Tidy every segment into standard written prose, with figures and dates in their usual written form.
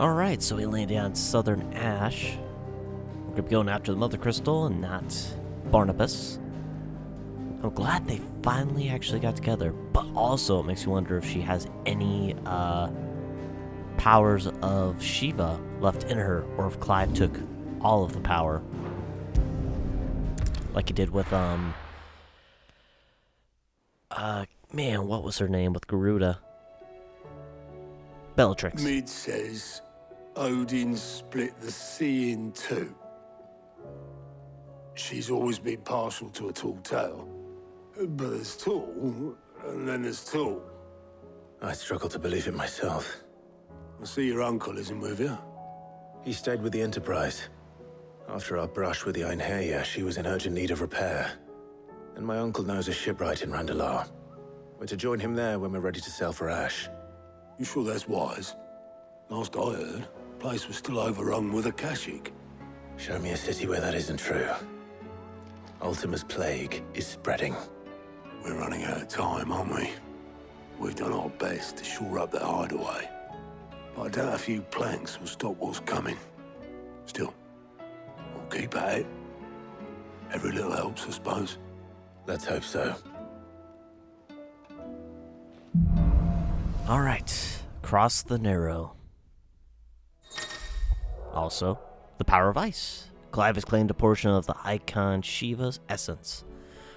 Alright, so we landed on Southern Ash. We're gonna be going after the Mother Crystal and not Barnabas. I'm glad they finally actually got together, but also it makes you wonder if she has any powers of Shiva left in her, or if Clive took all of the power. Like he did with, man, what was her name with Garuda? Bellatrix. Mid says Odin split the sea in two. She's always been partial to a tall tale. But there's tall, and then there's tall. I struggle to believe it myself. I see your uncle isn't with you. He stayed with the Enterprise. After our brush with the Einherja, she was in urgent need of repair. And my uncle knows a shipwright in Randalar. We're to join him there when we're ready to sail for Ash. You sure that's wise? Last I heard, the place was still overrun with Akashic. Show me a city where that isn't true. Ultima's plague is spreading. We're running out of time, aren't we? We've done our best to shore up that hideaway. But I doubt a few planks will stop what's coming. Still, we'll keep at it. Every little helps, I suppose. Let's hope so. Alright, across the Narrow. Also, the power of ice. Clive has claimed a portion of the icon Shiva's essence.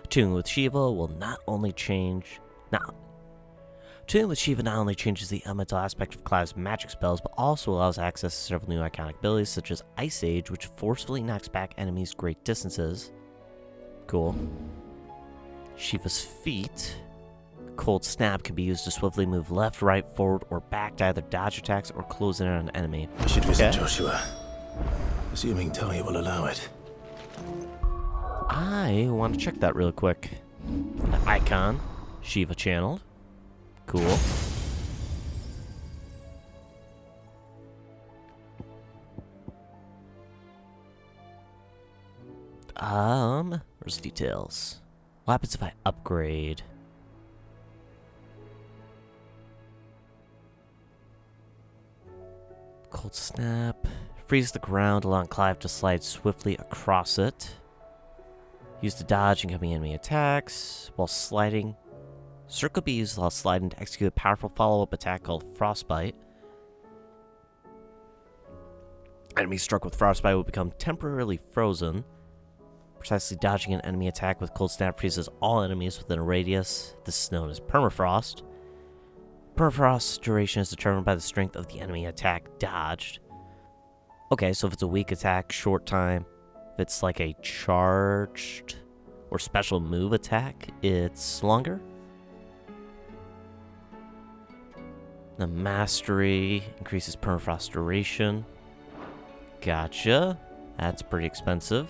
Tuning with Shiva not only changes the elemental aspect of Clive's magic spells, but also allows access to several new iconic abilities, such as Ice Age, which forcefully knocks back enemies great distances. Cool. Shiva's feet. Cold Snap can be used to swiftly move left, right, forward, or back to either dodge attacks or close in on an enemy. We should visit Joshua. Assuming Talia will allow it. I want to check that real quick. The icon. Shiva channeled. Cool. Where's the details? What happens if I upgrade? Cold Snap. Freezes the ground, allowing Clive to slide swiftly across it. Used to dodge incoming enemy attacks while sliding. Circle be used while sliding to execute a powerful follow-up attack called Frostbite. Enemies struck with Frostbite will become temporarily frozen. Precisely dodging an enemy attack with Cold Snap freezes all enemies within a radius. This is known as Permafrost. Permafrost's duration is determined by the strength of the enemy attack dodged. Okay, so if it's a weak attack, short time. If it's like a charged or special move attack, it's longer. The Mastery increases Permafrost duration. Gotcha. That's pretty expensive.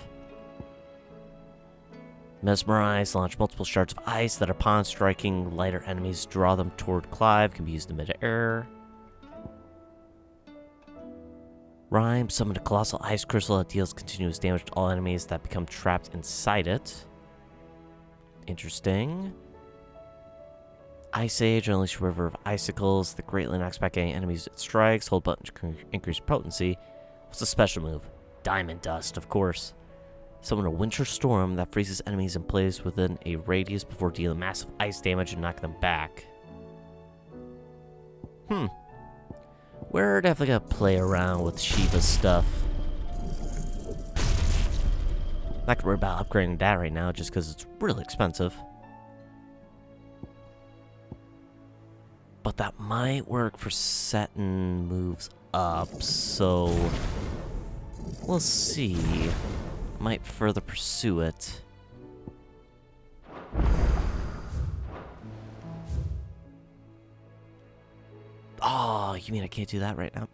Mesmerize, launch multiple shards of ice that upon striking lighter enemies draw them toward Clive, can be used in mid-air. Rhyme, summon a colossal ice crystal that deals continuous damage to all enemies that become trapped inside it. Interesting. Ice Age, unleash a river of icicles that greatly knocks back any enemies it strikes. Hold button to increase potency. What's a special move? Diamond Dust, of course. Summon a winter storm that freezes enemies in place within a radius before dealing massive ice damage and knocking them back. We're definitely gonna play around with Shiva's stuff. Not gonna worry about upgrading that right now just because it's really expensive. But that might work for setting moves up, so we'll see. Might further pursue it. Oh, you mean I can't do that right now?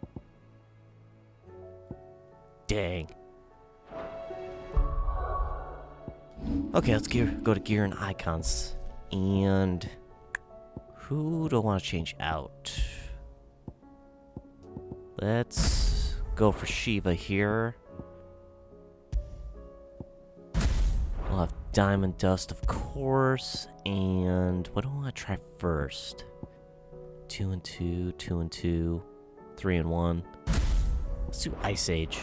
Dang. Okay, let's go to gear and icons. And who do I want to change out? Let's go for Shiva here. We'll have Diamond Dust, of course. And what do I want to try first? 2 and 2, 2 and 2, 3 and 1. Let's do Ice Age.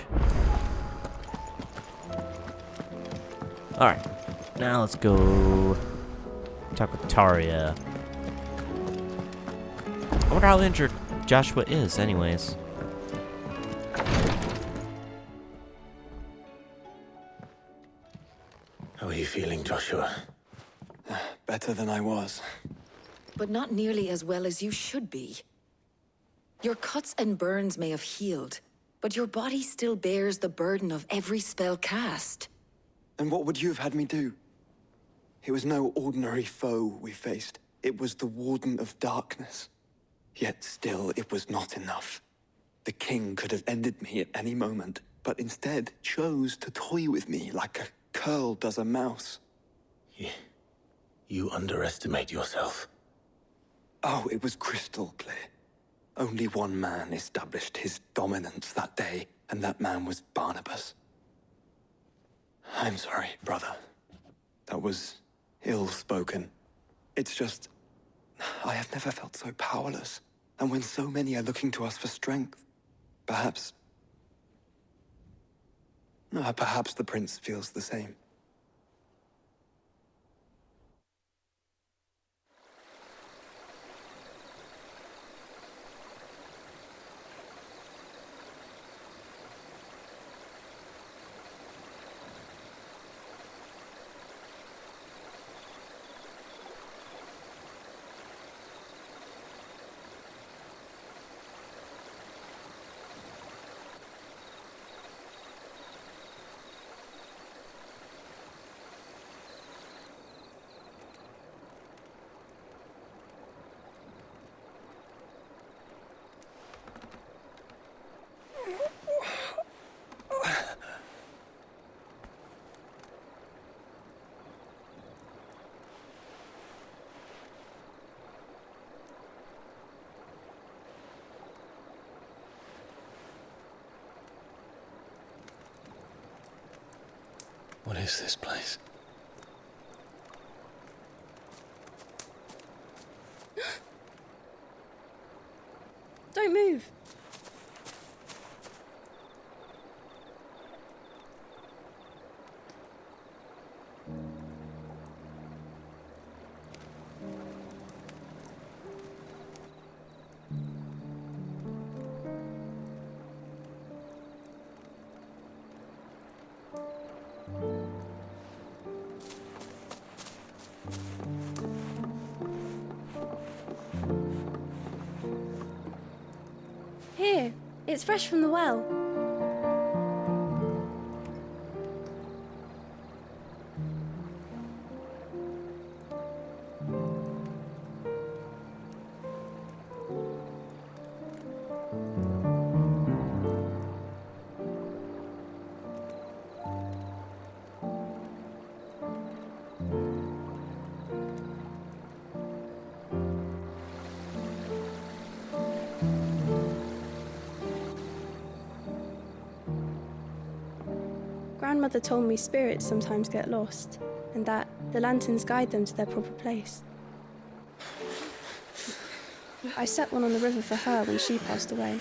Alright. Now let's go talk with Taria. I wonder how injured Joshua is, anyways. How are you feeling, Joshua? Better than I was. But not nearly as well as you should be. Your cuts and burns may have healed, but your body still bears the burden of every spell cast. And what would you have had me do? It was no ordinary foe we faced. It was the Warden of Darkness. Yet still, it was not enough. The king could have ended me at any moment, but instead chose to toy with me like a curl does a mouse. You underestimate yourself. Oh, it was crystal clear. Only one man established his dominance that day, and that man was Barnabas. I'm sorry, brother. That was ill-spoken. It's just, I have never felt so powerless. And when so many are looking to us for strength, perhaps the prince feels the same. What is this place? Don't move. Here, it's fresh from the well. Grandmother told me spirits sometimes get lost, and that the lanterns guide them to their proper place. I set one on the river for her when she passed away.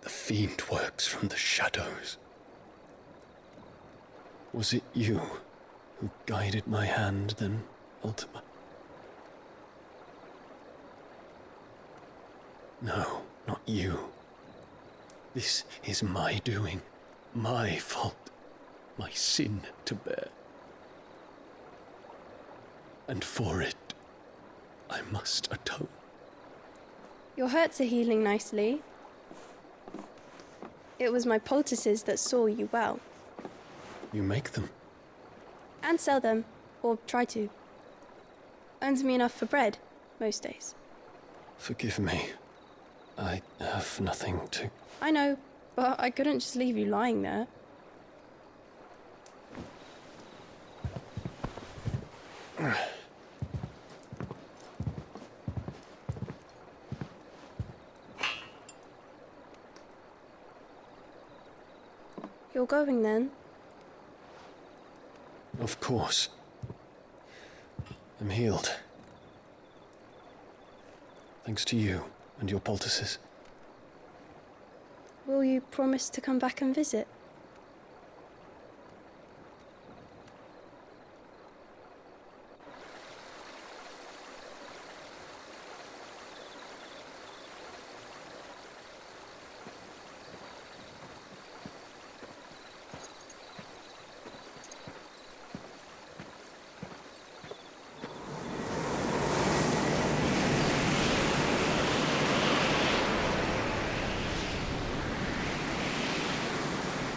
The fiend works from the shadows. Was it you who guided my hand, then, Ultima? No, not you. This is my doing, my fault, my sin to bear. And for it, I must atone. Your hurts are healing nicely. It was my poultices that saw you well. You make them? And sell them, or try to. Earns me enough for bread, most days. Forgive me. I have nothing to... I know. But I couldn't just leave you lying there. You're going then? Of course. I'm healed. Thanks to you and your poultices. Will you promise to come back and visit?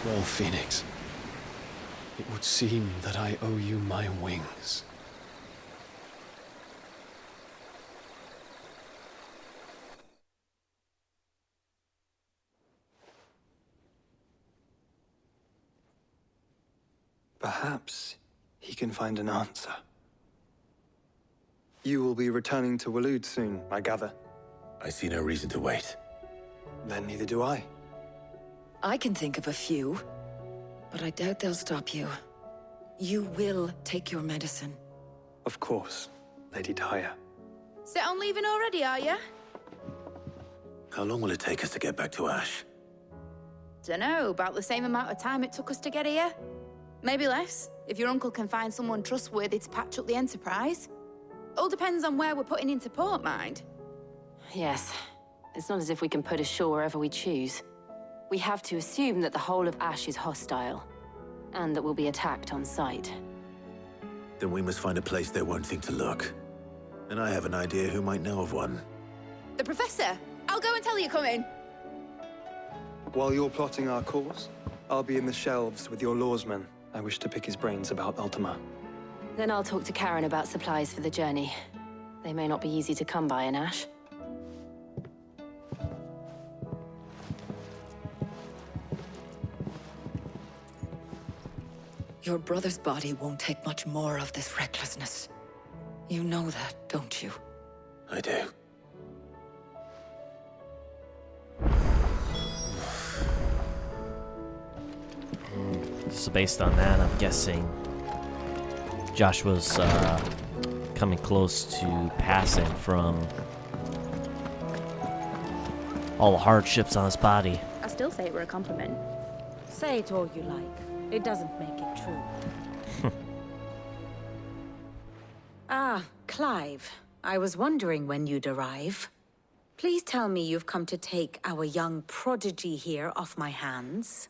Well, Phoenix, it would seem that I owe you my wings. Perhaps he can find an answer. You will be returning to Waloed soon, I gather. I see no reason to wait. Then neither do I. I can think of a few, but I doubt they'll stop you. You will take your medicine. Of course, Lady Daya. Set on leaving already, are you? How long will it take us to get back to Ash? Dunno, about the same amount of time it took us to get here. Maybe less, if your uncle can find someone trustworthy to patch up the Enterprise. All depends on where we're putting into port, mind. Yes. It's not as if we can put ashore wherever we choose. We have to assume that the whole of Ash is hostile, and that we'll be attacked on sight. Then we must find a place they won't think to look. And I have an idea who might know of one. The Professor! I'll go and tell you coming. While you're plotting our course, I'll be in the shelves with your lawsman. I wish to pick his brains about Ultima. Then I'll talk to Karen about supplies for the journey. They may not be easy to come by in Ash. Your brother's body won't take much more of this recklessness. You know that, don't you? I do. So based on that, I'm guessing Joshua's coming close to passing from all the hardships on his body. I still say it were a compliment. Say it all you like. It doesn't make it true. Ah, Clive. I was wondering when you'd arrive. Please tell me you've come to take our young prodigy here off my hands.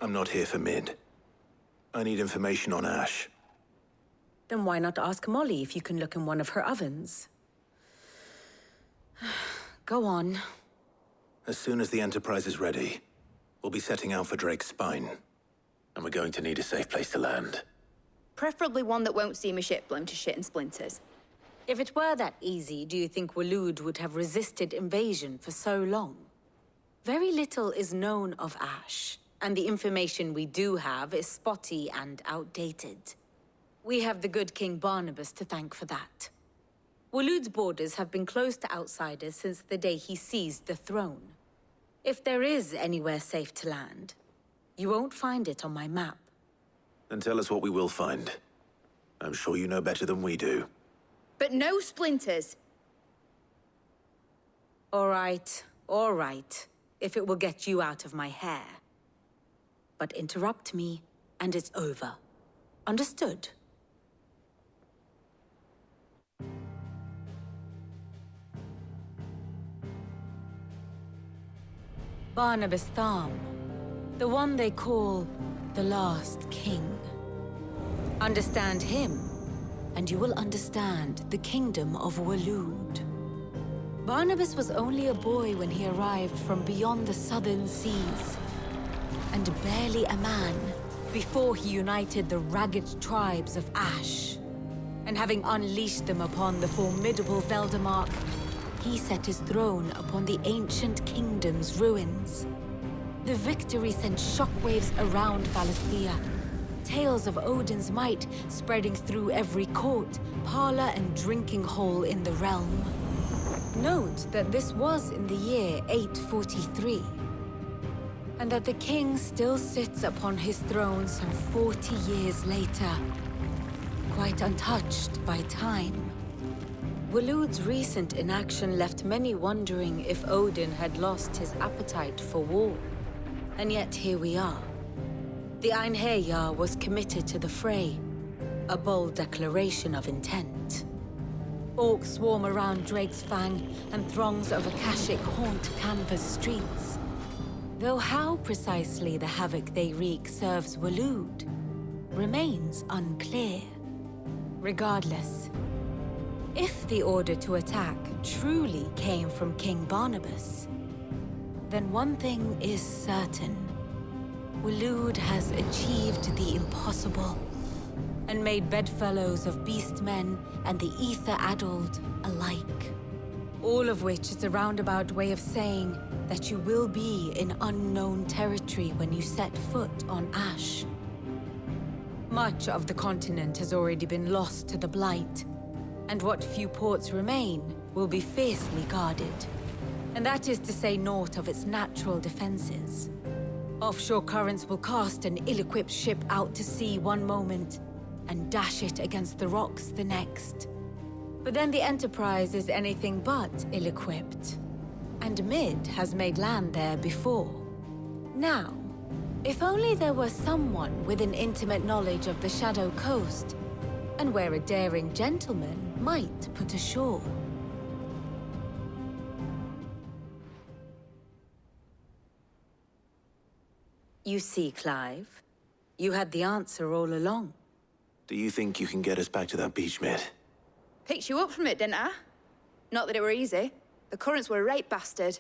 I'm not here for Mid. I need information on Ash. Then why not ask Molly if you can look in one of her ovens? Go on. As soon as the Enterprise is ready, we'll be setting out for Drake's Spine. And we're going to need a safe place to land. Preferably one that won't see my ship blown to shit and splinters. If it were that easy, do you think Waloed would have resisted invasion for so long? Very little is known of Ash, and the information we do have is spotty and outdated. We have the good King Barnabas to thank for that. Waloed's borders have been closed to outsiders since the day he seized the throne. If there is anywhere safe to land, you won't find it on my map. Then tell us what we will find. I'm sure you know better than we do. But no splinters. All right, if it will get you out of my hair. But interrupt me, and it's over. Understood? Barnabas Tham, the one they call the Last King. Understand him, and you will understand the kingdom of Waloed. Barnabas was only a boy when he arrived from beyond the southern seas, and barely a man before he united the ragged tribes of Ash. And having unleashed them upon the formidable Veldamark, he set his throne upon the ancient kingdom's ruins. The victory sent shockwaves around Valisthea. Tales of Odin's might spreading through every court, parlor, and drinking hole in the realm. Note that this was in the year 843, and that the king still sits upon his throne some 40 years later, quite untouched by time. Waloed's recent inaction left many wondering if Odin had lost his appetite for war. And yet here we are. The Einherjar was committed to the fray, a bold declaration of intent. Orcs swarm around Drakesfang, and throngs of Akashic haunt Canva's streets. Though how precisely the havoc they wreak serves Waloed remains unclear. Regardless, if the order to attack truly came from King Barnabas, then one thing is certain. Waloed has achieved the impossible, and made bedfellows of beastmen and the ether-addled alike. All of which is a roundabout way of saying that you will be in unknown territory when you set foot on Ash. Much of the continent has already been lost to the Blight, and what few ports remain will be fiercely guarded. And that is to say naught of its natural defenses. Offshore currents will cast an ill-equipped ship out to sea one moment, and dash it against the rocks the next. But then the Enterprise is anything but ill-equipped. And Mid has made land there before. Now, if only there were someone with an intimate knowledge of the Shadow Coast, and where a daring gentleman might put ashore. You see, Clive, you had the answer all along. Do you think you can get us back to that beach, Mid? Picked you up from it, didn't I? Not that it were easy. The currents were a right bastard.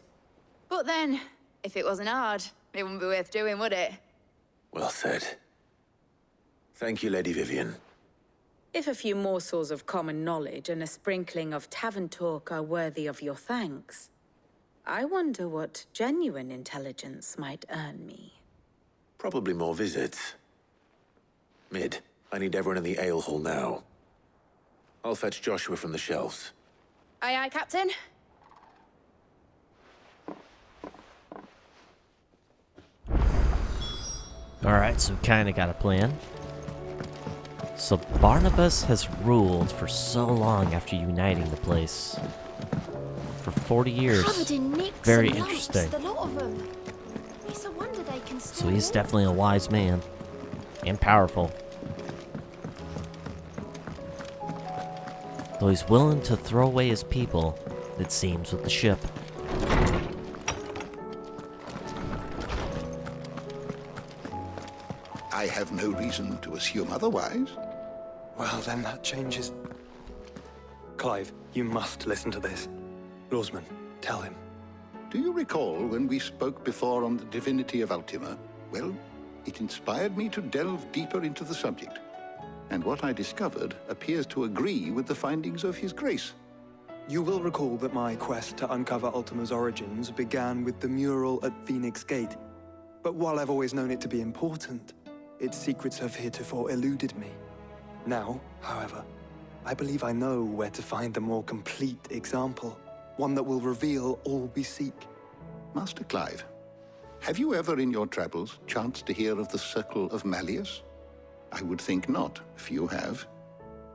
But then, if it wasn't hard, it wouldn't be worth doing, would it? Well said. Thank you, Lady Vivian. If a few morsels of common knowledge and a sprinkling of tavern talk are worthy of your thanks, I wonder what genuine intelligence might earn me. Probably more visits. Mid, I need everyone in the ale hall now. I'll fetch Joshua from the shelves. Aye, aye, Captain. Alright, so we kinda got a plan. So Barnabas has ruled for so long after uniting the place. For 40 years. Covered in nicks Very and lumps, interesting. the lot of them. It's a wonder they can So still he's live. definitely a wise man. And powerful. Though he's willing to throw away his people, it seems, with the ship. I have no reason to assume otherwise. Well, then that changes. Clive, you must listen to this. Lawsman, tell him. Do you recall when we spoke before on the divinity of Ultima? Well, it inspired me to delve deeper into the subject. And what I discovered appears to agree with the findings of His Grace. You will recall that my quest to uncover Ultima's origins began with the mural at Phoenix Gate. But while I've always known it to be important, its secrets have heretofore eluded me. Now, however, I believe I know where to find the more complete example, one that will reveal all we seek. Master Clive, have you ever in your travels chanced to hear of the Circle of Malleus? I would think not, few have.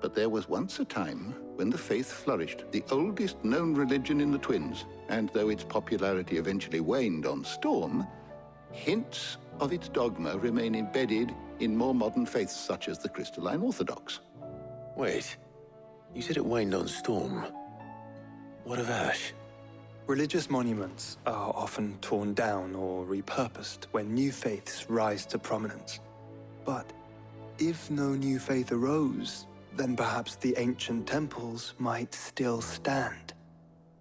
But there was once a time when the faith flourished, the oldest known religion in the Twins, and though its popularity eventually waned on Storm, hints of its dogma remain embedded in more modern faiths such as the Crystalline Orthodox. Wait, you said it waned on Storm. What of Ash? Religious monuments are often torn down or repurposed when new faiths rise to prominence. But if no new faith arose, then perhaps the ancient temples might still stand.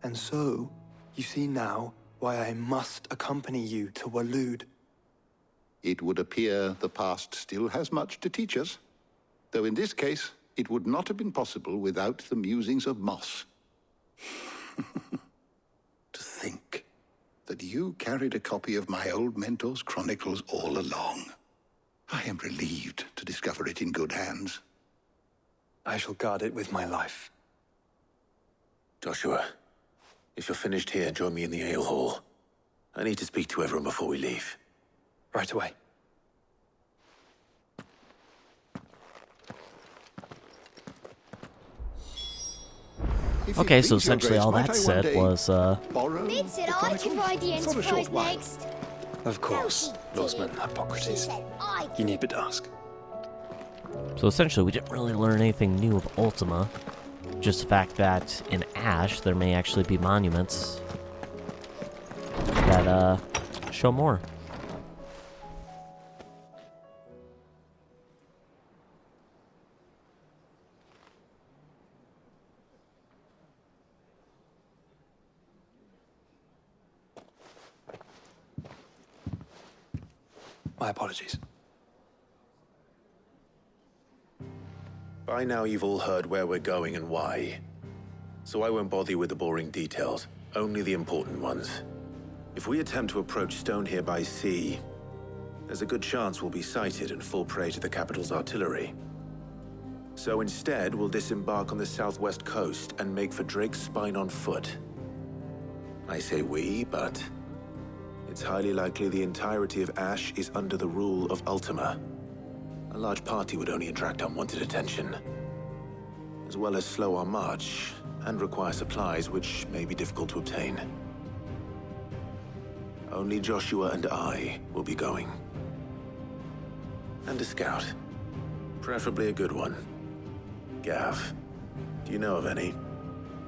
And so, you see now why I must accompany you to Waloed. It would appear the past still has much to teach us, though in this case, it would not have been possible without the musings of Moss. that you carried a copy of my old mentor's chronicles all along. I am relieved to discover it in good hands. I shall guard it with my life. Joshua, if you're finished here, join me in the ale hall. I need to speak to everyone before we leave. Right away. Okay, so essentially all that said was, Ned said I could ride the Enterprise next. Of course, Losman Hippocrates. You need but ask. So essentially we didn't really learn anything new of Ultima. Just the fact that in Ash there may actually be monuments that, show more. My apologies. By now you've all heard where we're going and why. So I won't bother you with the boring details, only the important ones. If we attempt to approach Stone here by sea, there's a good chance we'll be sighted and fall prey to the capital's artillery. So instead, we'll disembark on the southwest coast and make for Drake's Spine on foot. I say we, but it's highly likely the entirety of Ash is under the rule of Ultima. A large party would only attract unwanted attention, as well as slow our march and require supplies which may be difficult to obtain. Only Joshua and I will be going. And a scout. Preferably a good one. Gav, do you know of any?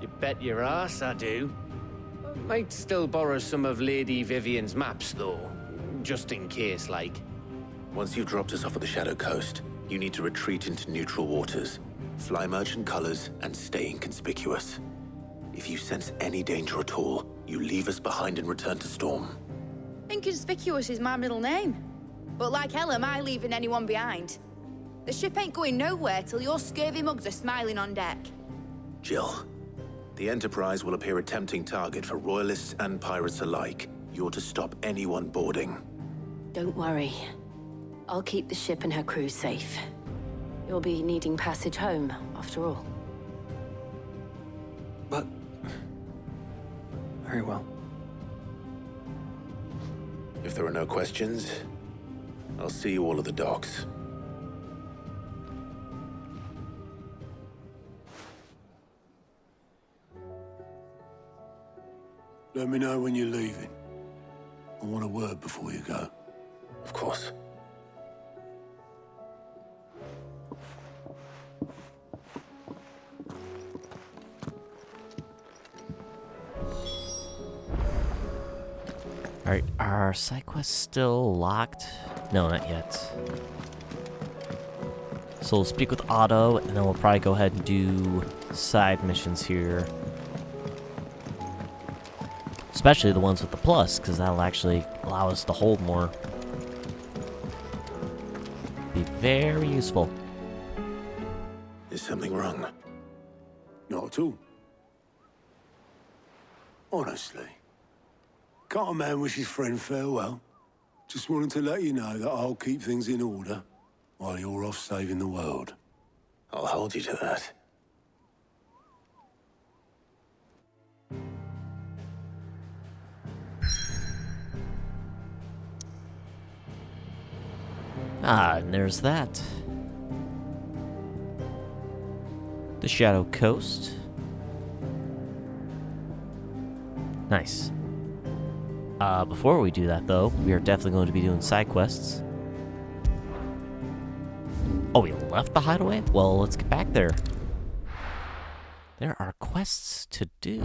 You bet your ass I do. Might still borrow some of Lady Vivian's maps, though. Just in case, like. Once you've dropped us off at the Shadow Coast, you need to retreat into neutral waters, fly merchant colors, and stay inconspicuous. If you sense any danger at all, you leave us behind and return to Storm. Inconspicuous is my middle name. But like hell am I leaving anyone behind. The ship ain't going nowhere till your scurvy mugs are smiling on deck. Jill, the Enterprise will appear a tempting target for royalists and pirates alike. You're to stop anyone boarding. Don't worry. I'll keep the ship and her crew safe. You'll be needing passage home, after all. But... very well. If there are no questions, I'll see you all at the docks. Let me know when you're leaving. I want a word before you go. Of course. Alright, are side quests still locked? No, not yet. So we'll speak with Otto, and then we'll probably go ahead and do side missions here. Especially the ones with the plus, because that'll actually allow us to hold more. Be very useful. Is something wrong? Not at all. Honestly. Can't a man wish his friend farewell? Just wanted to let you know that I'll keep things in order while you're off saving the world. I'll hold you to that. Ah, and there's that. The Shadow Coast. Nice. Before we do that, though, we are definitely going to be doing side quests. Oh, we left the hideaway? Well, let's get back there. There are quests to do.